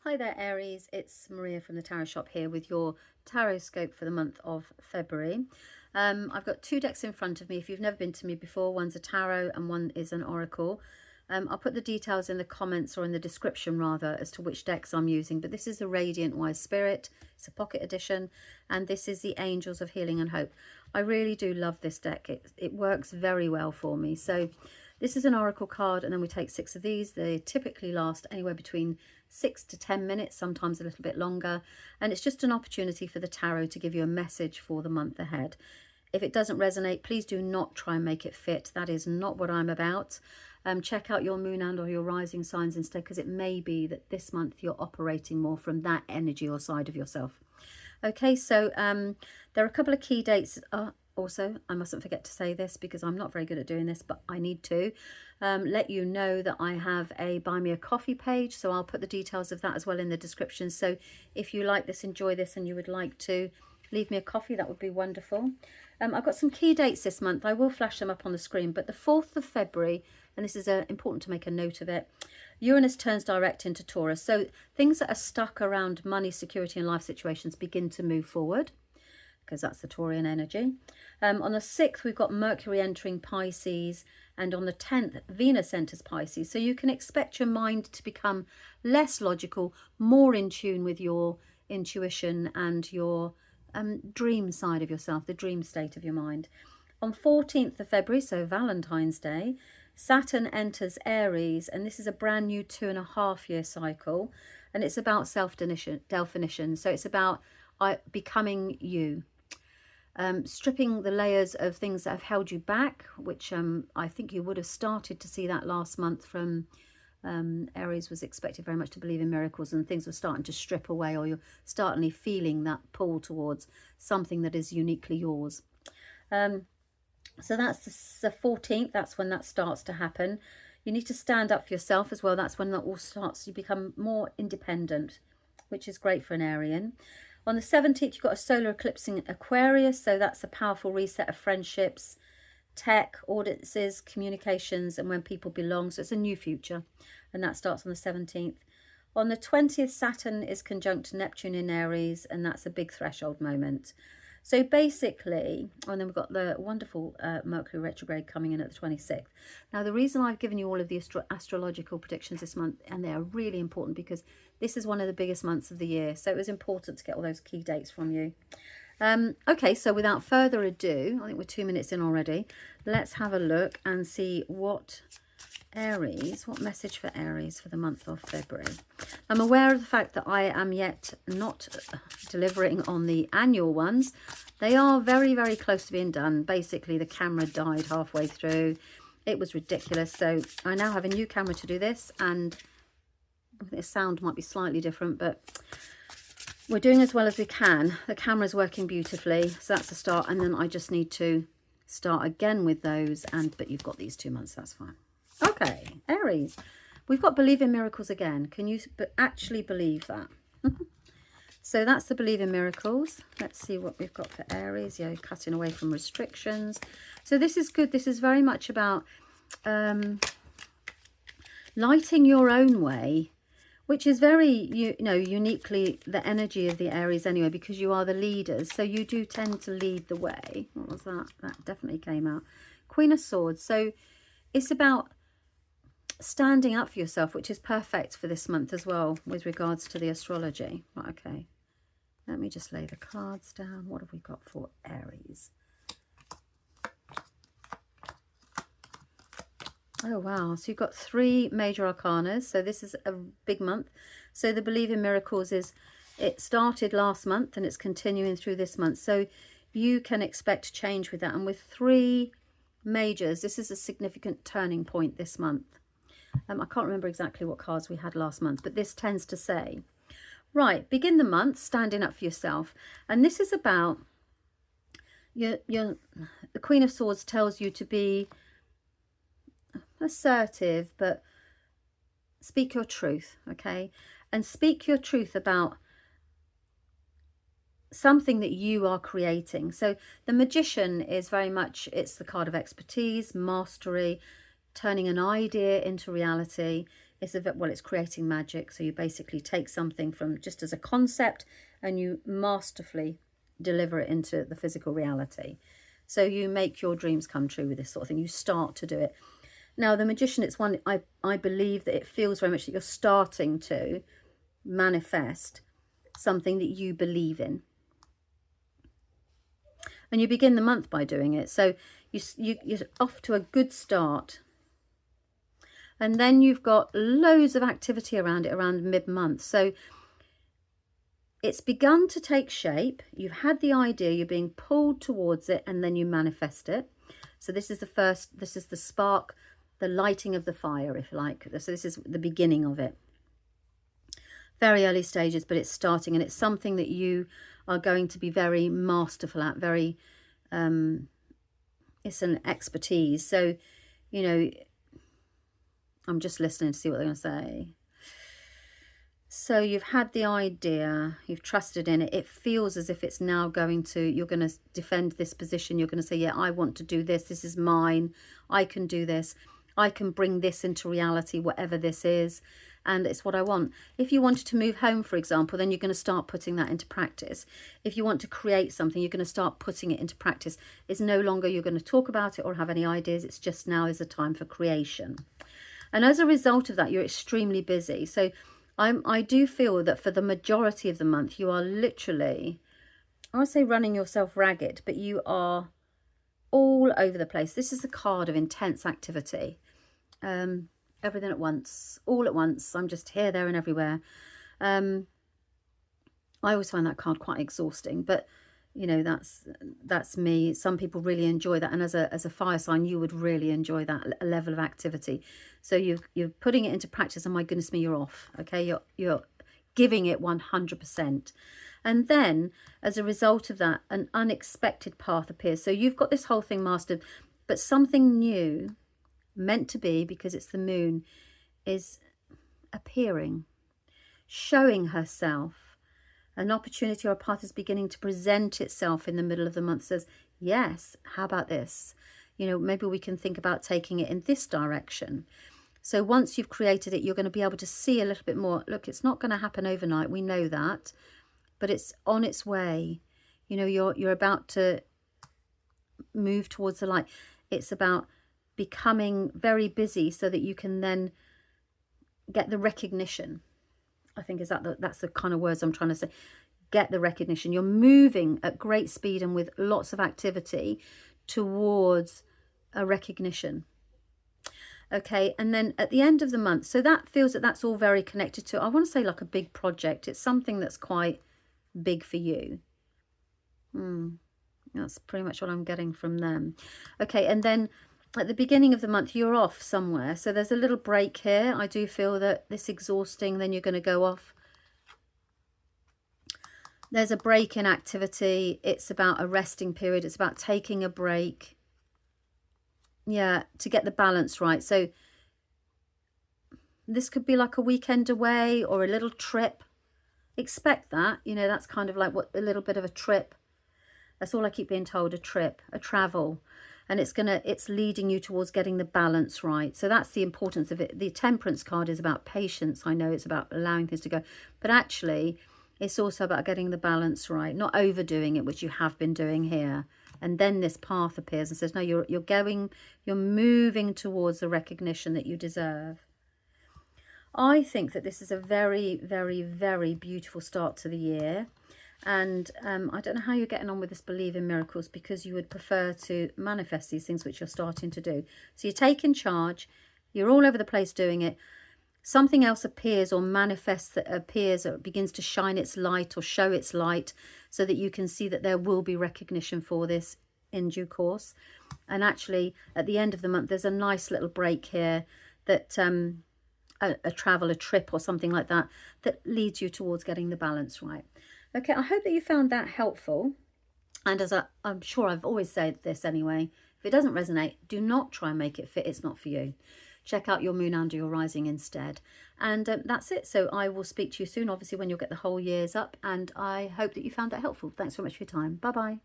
Hi there, Aries. It's Maria from the Tarot Shop here with your Tarotscope for the month of February. I've got two decks in front of me. If you've never been to me before, one's a tarot and one is an oracle. I'll put the details in the comments or in the description rather as to which decks I'm using. But this is the Radiant Wise Spirit. It's a pocket edition. And this is the Angels of Healing and Hope. I really do love this deck. It works very well for me. So this is an oracle card, and then we take 6 of these. They typically last anywhere between 6 to 10 minutes, sometimes a little bit longer. And it's just an opportunity for the tarot to give you a message for the month ahead. If it doesn't resonate, please do not try and make it fit. That is not what I'm about. Check out your moon and or your rising signs instead, because it may be that this month you're operating more from that energy or side of yourself. Okay, so there are a couple of key dates. Also, I mustn't forget to say this because I'm not very good at doing this, but I need to let you know that I have a Buy Me a Coffee page. So I'll put the details of that as well in the description. So if you like this, enjoy this, and you would like to leave me a coffee, that would be wonderful. I've got some key dates this month. I will flash them up on the screen, but the 4th of February, and this is important to make a note of it, Uranus turns direct into Taurus. So things that are stuck around money, security, and life situations begin to move forward, because that's the Taurian energy. On the 6th, we've got Mercury entering Pisces, and on the 10th, Venus enters Pisces. So you can expect your mind to become less logical, more in tune with your intuition and your dream side of yourself, the dream state of your mind. On 14th of February, so Valentine's Day, Saturn enters Aries, and this is a brand new 2.5-year cycle, and it's about self-definition. So it's about becoming you. Stripping the layers of things that have held you back, which I think you would have started to see that last month from Aries was expected very much to believe in miracles, and things were starting to strip away, or you're starting feeling that pull towards something that is uniquely yours. So that's the 14th. That's when that starts to happen. You need to stand up for yourself as well. That's when that all starts. You become more independent, which is great for an Arian. On the 17th, you've got a solar eclipse in Aquarius. So that's a powerful reset of friendships, tech, audiences, communications, and when people belong. So it's a new future, and that starts on the 17th. On the 20th, Saturn is conjunct Neptune in Aries, and that's a big threshold moment. So basically, and then we've got the wonderful Mercury retrograde coming in at the 26th. Now, the reason I've given you all of the astrological predictions this month, and they are really important because this is one of the biggest months of the year. So it was important to get all those key dates from you. Okay, so without further ado, I think we're 2 minutes in already. Let's have a look and see what message for Aries for the month of February. I'm aware of the fact that I am yet not delivering on the annual ones. They are very, very close to being done. Basically, the camera died halfway through. It was ridiculous. So I now have a new camera to do this, and I think the sound might be slightly different, but we're doing as well as we can. The camera's working beautifully, so that's the start. And then I just need to start again with those. But you've got these 2 months, that's fine. Okay, Aries, we've got believe in miracles again. Can you actually believe that? So that's the believe in miracles. Let's see what we've got for Aries. Yeah, cutting away from restrictions. So this is good. This is very much about lighting your own way, which is very, uniquely the energy of the Aries anyway, because you are the leaders. So you do tend to lead the way. What was that? That definitely came out. Queen of Swords. So it's about standing up for yourself, which is perfect for this month as well with regards to the astrology. Right, okay. Let me just lay the cards down. What have we got for Aries? Oh, wow. So you've got 3 major arcanas. So this is a big month. So the believe in miracles it started last month and it's continuing through this month. So you can expect change with that. And with 3 majors, this is a significant turning point this month. I can't remember exactly what cards we had last month, but this tends to say, right, begin the month standing up for yourself. And this is about the Queen of Swords tells you to be assertive, but speak your truth, okay? And speak your truth about something that you are creating. So the Magician is very much, it's the card of expertise, mastery, turning an idea into reality. well, it's creating magic. So you basically take something from just as a concept and you masterfully deliver it into the physical reality. So you make your dreams come true with this sort of thing. You start to do it. Now, the Magician, it's one, I believe that it feels very much that you're starting to manifest something that you believe in. And you begin the month by doing it. So you're off to a good start. And then you've got loads of activity around it around mid-month. So it's begun to take shape. You've had the idea, you're being pulled towards it, and then you manifest it. So this is the spark, the lighting of the fire, if you like. So this is the beginning of it. Very early stages, but it's starting, and it's something that you are going to be very masterful at, very, it's an expertise. So, you know, I'm just listening to see what they're going to say. So you've had the idea, you've trusted in it. It feels as if it's now going to, you're going to defend this position. You're going to say, yeah, I want to do this. This is mine. I can do this. I can bring this into reality, whatever this is. And it's what I want. If you wanted to move home, for example, then you're going to start putting that into practice. If you want to create something, you're going to start putting it into practice. It's no longer you're going to talk about it or have any ideas. It's just now is a time for creation. And as a result of that, you're extremely busy. So I do feel that for the majority of the month, you are literally, I would say running yourself ragged, but you are all over the place. This is a card of intense activity. Everything at once, all at once. I'm just here, there and everywhere. I always find that card quite exhausting, but you know, that's me. Some people really enjoy that, and as a fire sign, you would really enjoy that level of activity. So you're putting it into practice, and my goodness me, you're off. Okay, you're giving it 100%. And then as a result of that, an unexpected path appears. So you've got this whole thing mastered, but something new, meant to be, because it's the moon, is appearing, showing herself. An opportunity or a path is beginning to present itself in the middle of the month. Says, yes, how about this? You know, maybe we can think about taking it in this direction. So once you've created it, you're going to be able to see a little bit more. Look, it's not going to happen overnight. We know that, but it's on its way. You know, you're about to move towards the light. It's about becoming very busy so that you can then get the recognition. I think that's the kind of words I'm trying to say. Get the recognition. You're moving at great speed and with lots of activity towards a recognition. Okay, and then at the end of the month, so that feels that that's all very connected to, I want to say, like a big project. It's something that's quite big for you. That's pretty much what I'm getting from them. Okay, and then at the beginning of the month, you're off somewhere. So there's a little break here. I do feel that this exhausting, then you're going to go off. There's a break in activity. It's about a resting period. It's about taking a break. Yeah, to get the balance right. So this could be like a weekend away or a little trip. Expect that. You know, that's kind of like what a little bit of a trip. That's all I keep being told, a trip, a travel. And it's leading you towards getting the balance right. So that's the importance of it. The Temperance card is about patience. I know it's about allowing things to go, but actually it's also about getting the balance right, not overdoing it, which you have been doing here. And then this path appears and says, no, you're moving towards the recognition that you deserve. I think that this is a very, very, very beautiful start to the year. And I don't know how you're getting on with this believe in miracles, because you would prefer to manifest these things, which you're starting to do. So you're taking charge. You're all over the place doing it. Something else appears or manifests, that appears or begins to shine its light or show its light, so that you can see that there will be recognition for this in due course. And actually, at the end of the month, there's a nice little break here that a travel, a trip or something like that, that leads you towards getting the balance right. Okay, I hope that you found that helpful. And as I'm sure I've always said this anyway, if it doesn't resonate, do not try and make it fit. It's not for you. Check out your moon under your rising instead. And that's it. So I will speak to you soon, obviously, when you'll get the whole year's up. And I hope that you found that helpful. Thanks so much for your time. Bye-bye.